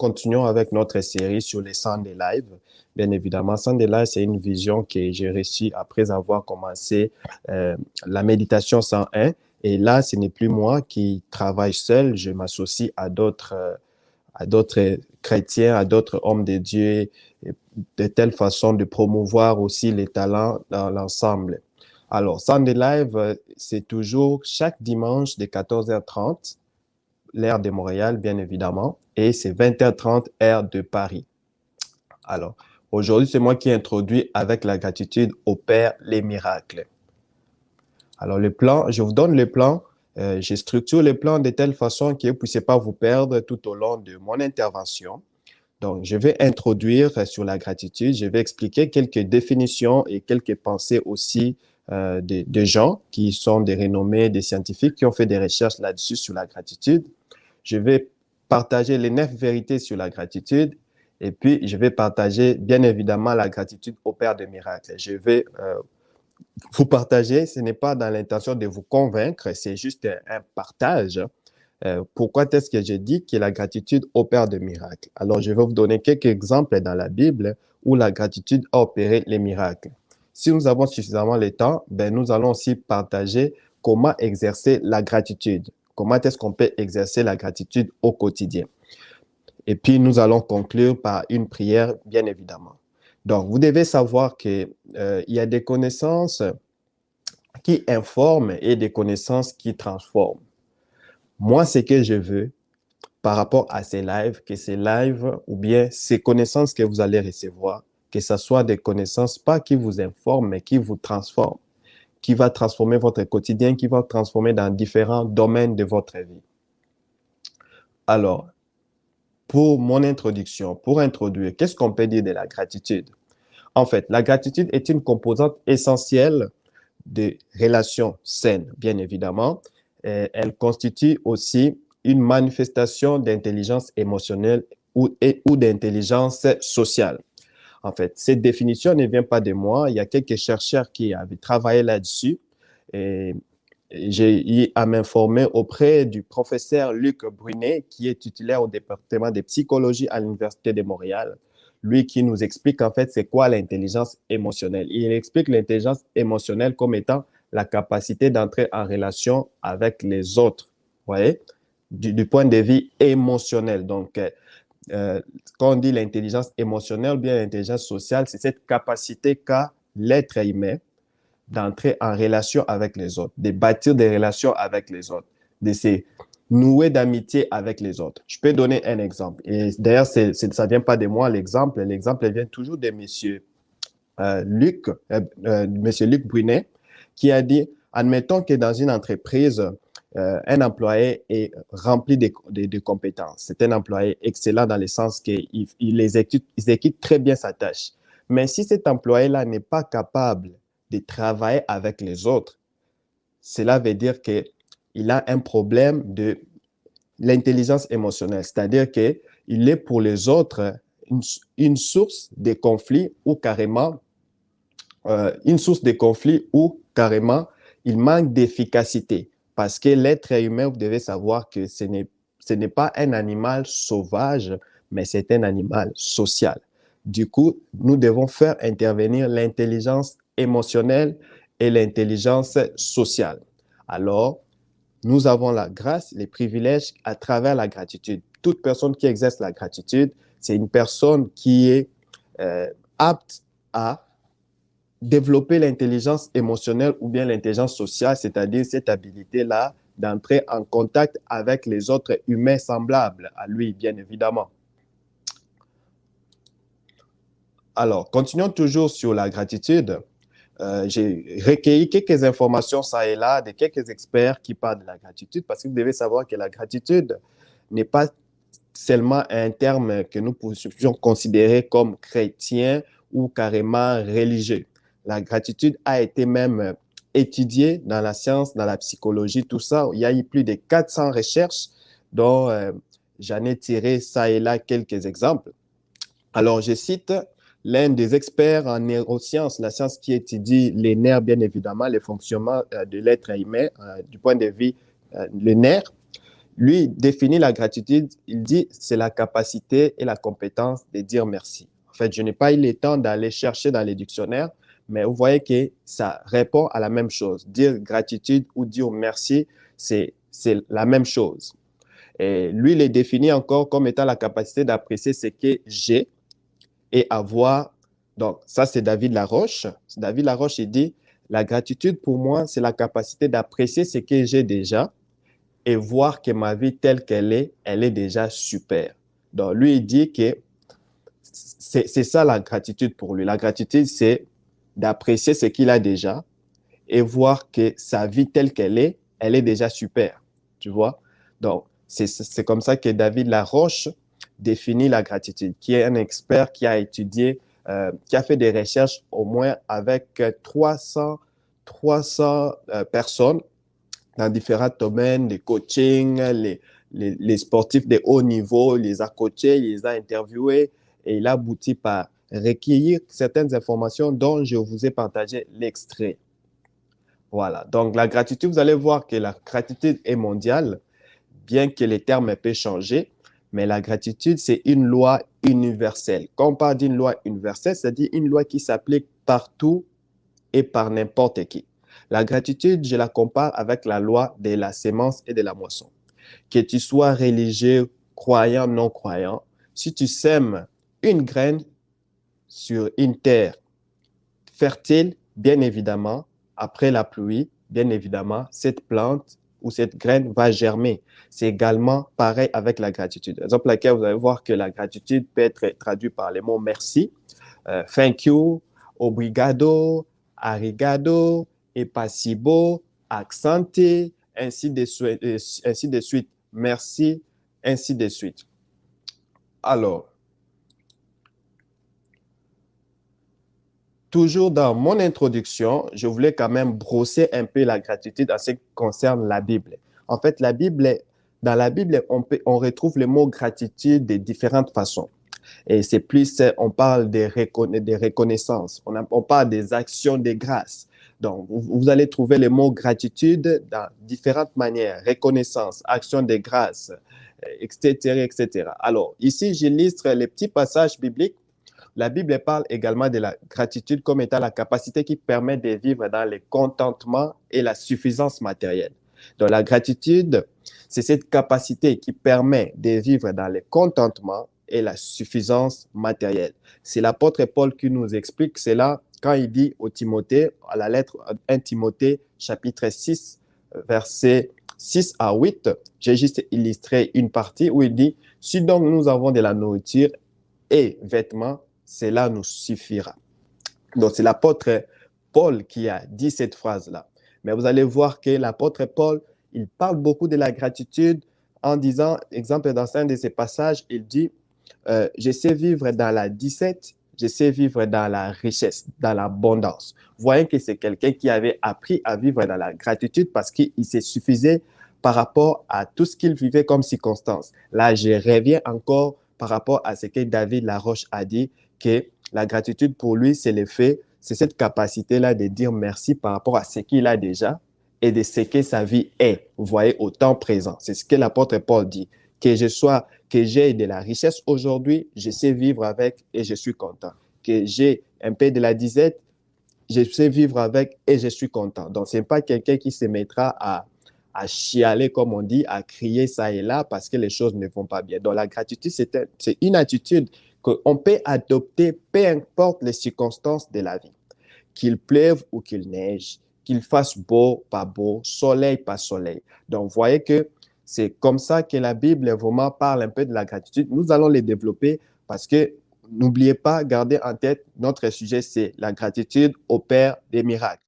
continuons avec notre série sur les Sunday Live. Bien évidemment, Sunday Live, c'est une vision que j'ai reçue après avoir commencé la méditation 101. Et là, ce n'est plus moi qui travaille seul, je m'associe à d'autres chrétiens, à d'autres hommes de Dieu, de telle façon de promouvoir aussi les talents dans l'ensemble. Alors, Sunday Live, c'est toujours chaque dimanche de 14h30, l'heure de Montréal, bien évidemment, et c'est 20h30, heure de Paris. Alors, aujourd'hui, c'est moi qui introduis avec la gratitude opère les miracles. Alors, le plan, je vous donne le plan. Je structure le plan de telle façon que vous ne puissiez pas vous perdre tout au long de mon intervention. Donc, je vais introduire sur la gratitude, je vais expliquer quelques définitions et quelques pensées aussi de gens qui sont des renommés, des scientifiques qui ont fait des recherches là-dessus sur la gratitude. Je vais partager les 9 vérités sur la gratitude et puis je vais partager bien évidemment la gratitude opère des miracles. Je vais vous partager, ce n'est pas dans l'intention de vous convaincre, c'est juste un partage. Pourquoi est-ce que je dis que la gratitude opère des miracles? Alors, je vais vous donner quelques exemples dans la Bible où la gratitude a opéré les miracles. Si nous avons suffisamment le temps, ben, nous allons aussi partager comment exercer la gratitude. Comment est-ce qu'on peut exercer la gratitude au quotidien? Et puis, nous allons conclure par une prière, bien évidemment. Donc, vous devez savoir qu'il y a des connaissances qui informent et des connaissances qui transforment. Moi, ce que je veux par rapport à ces lives, que ces lives ou bien ces connaissances que vous allez recevoir, que ce soit des connaissances pas qui vous informent, mais qui vous transforment, qui va transformer votre quotidien, qui va transformer dans différents domaines de votre vie. Alors, pour mon introduction, pour introduire, qu'est-ce qu'on peut dire de la gratitude? En fait, la gratitude est une composante essentielle des relations saines, bien évidemment. Elle constitue aussi une manifestation d'intelligence émotionnelle ou d'intelligence sociale. En fait, cette définition ne vient pas de moi. Il y a quelques chercheurs qui avaient travaillé là-dessus. Et j'ai eu à m'informer auprès du professeur Luc Brunet, qui est titulaire au département de psychologie à l'Université de Montréal. Lui qui nous explique en fait c'est quoi l'intelligence émotionnelle. Il explique l'intelligence émotionnelle comme étant la capacité d'entrer en relation avec les autres, vous voyez, du point de vue émotionnel. Donc, quand on dit l'intelligence émotionnelle ou bien l'intelligence sociale, c'est cette capacité qu'a l'être humain d'entrer en relation avec les autres, de bâtir des relations avec les autres, de se nouer d'amitié avec les autres. Je peux donner un exemple. Et d'ailleurs, ça ne vient pas de moi, l'exemple. L'exemple vient toujours de monsieur Luc Brunet, qui a dit, admettons que dans une entreprise, un employé est rempli de compétences. C'est un employé excellent dans le sens qu'il exécute très bien sa tâche. Mais si cet employé-là n'est pas capable de travailler avec les autres, cela veut dire qu'il a un problème de l'intelligence émotionnelle, c'est-à-dire qu'il est pour les autres une source de conflit ou carrément il manque d'efficacité parce que l'être humain, vous devez savoir que ce n'est pas un animal sauvage, mais c'est un animal social. Du coup, nous devons faire intervenir l'intelligence émotionnelle et l'intelligence sociale. Alors, nous avons la grâce, les privilèges à travers la gratitude. Toute personne qui exerce la gratitude, c'est une personne qui est apte à développer l'intelligence émotionnelle ou bien l'intelligence sociale, c'est-à-dire cette habilité-là d'entrer en contact avec les autres humains semblables à lui, bien évidemment. Alors, continuons toujours sur la gratitude. J'ai recueilli quelques informations ça et là de quelques experts qui parlent de la gratitude parce que vous devez savoir que la gratitude n'est pas seulement un terme que nous pouvions considérer comme chrétien ou carrément religieux. La gratitude a été même étudiée dans la science, dans la psychologie, tout ça. Il y a eu plus de 400 recherches dont j'en ai tiré ça et là quelques exemples. Alors, je cite l'un des experts en neurosciences, la science qui étudie les nerfs, bien évidemment, le fonctionnement de l'être humain du point de vue le nerf. Lui définit la gratitude, il dit c'est la capacité et la compétence de dire merci. En fait, je n'ai pas eu le temps d'aller chercher dans les dictionnaires, mais vous voyez que ça répond à la même chose. Dire gratitude ou dire merci, c'est la même chose. Et lui, il les définit encore comme étant la capacité d'apprécier ce que j'ai et avoir. Donc, ça, c'est David Laroche. David Laroche, il dit, la gratitude pour moi, c'est la capacité d'apprécier ce que j'ai déjà et voir que ma vie telle qu'elle est, elle est déjà super. Donc, lui, il dit que c'est ça la gratitude pour lui. La gratitude, c'est d'apprécier ce qu'il a déjà et voir que sa vie telle qu'elle est, elle est déjà super. Tu vois? Donc, c'est comme ça que David Laroche définit la gratitude, qui est un expert qui a étudié, qui a fait des recherches au moins avec 300 personnes dans différents domaines, les coaching, les sportifs de haut niveau, il les a coachés, il les a interviewés et il a abouti par recueillir certaines informations dont je vous ai partagé l'extrait. Voilà. Donc, la gratitude, vous allez voir que la gratitude est mondiale, bien que les termes puissent changer, mais la gratitude, c'est une loi universelle. Quand on parle d'une loi universelle, c'est-à-dire une loi qui s'applique partout et par n'importe qui. La gratitude, je la compare avec la loi de la sémence et de la moisson. Que tu sois religieux, croyant, non croyant, si tu sèmes une graine sur une terre fertile, bien évidemment, après la pluie, bien évidemment, cette plante ou cette graine va germer. C'est également pareil avec la gratitude. Par exemple, laquelle vous allez voir que la gratitude peut être traduite par les mots merci, thank you, obrigado, arigato, e pasibo, accente, ainsi de suite. Merci, ainsi de suite. Alors, toujours dans mon introduction, je voulais quand même brosser un peu la gratitude en ce qui concerne la Bible. En fait, dans la Bible, on retrouve le mot gratitude de différentes façons. Et c'est plus, on parle des reconnaissances, on parle des actions de grâce. Donc, vous allez trouver le mot gratitude dans différentes manières, reconnaissance, action de grâce, etc., etc. Alors, ici, j'illustre les petits passages bibliques. La Bible parle également de la gratitude comme étant la capacité qui permet de vivre dans le contentement et la suffisance matérielle. Donc, la gratitude, c'est cette capacité qui permet de vivre dans le contentement et la suffisance matérielle. C'est l'apôtre Paul qui nous explique cela quand il dit au Timothée, à la lettre 1 Timothée, chapitre 6, versets 6 à 8. J'ai juste illustré une partie où il dit, si donc nous avons de la nourriture et vêtements, cela nous suffira. Donc, c'est l'apôtre Paul qui a dit cette phrase-là. Mais vous allez voir que l'apôtre Paul, il parle beaucoup de la gratitude en disant, exemple, dans un de ses passages, il dit, je sais vivre dans la disette, je sais vivre dans la richesse, dans l'abondance. Vous voyez que c'est quelqu'un qui avait appris à vivre dans la gratitude parce qu'il se suffisait par rapport à tout ce qu'il vivait comme circonstance. Là, je reviens encore par rapport à ce que David Laroche a dit, que la gratitude pour lui, c'est le fait, c'est cette capacité-là de dire merci par rapport à ce qu'il a déjà et de ce que sa vie est. Vous voyez, au temps présent. C'est ce que l'apôtre Paul dit. Que j'ai de la richesse aujourd'hui, je sais vivre avec et je suis content. Que j'ai un peu de la disette, je sais vivre avec et je suis content. Donc, ce n'est pas quelqu'un qui se mettra à chialer, comme on dit, à crier ça et là parce que les choses ne vont pas bien. Donc, la gratitude, c'est une attitude qu'on peut adopter peu importe les circonstances de la vie. Qu'il pleuve ou qu'il neige, qu'il fasse beau, soleil, pas soleil. Donc, vous voyez que c'est comme ça que la Bible vraiment parle un peu de la gratitude. Nous allons les développer parce que n'oubliez pas, gardez en tête, notre sujet, c'est la gratitude opère des miracles.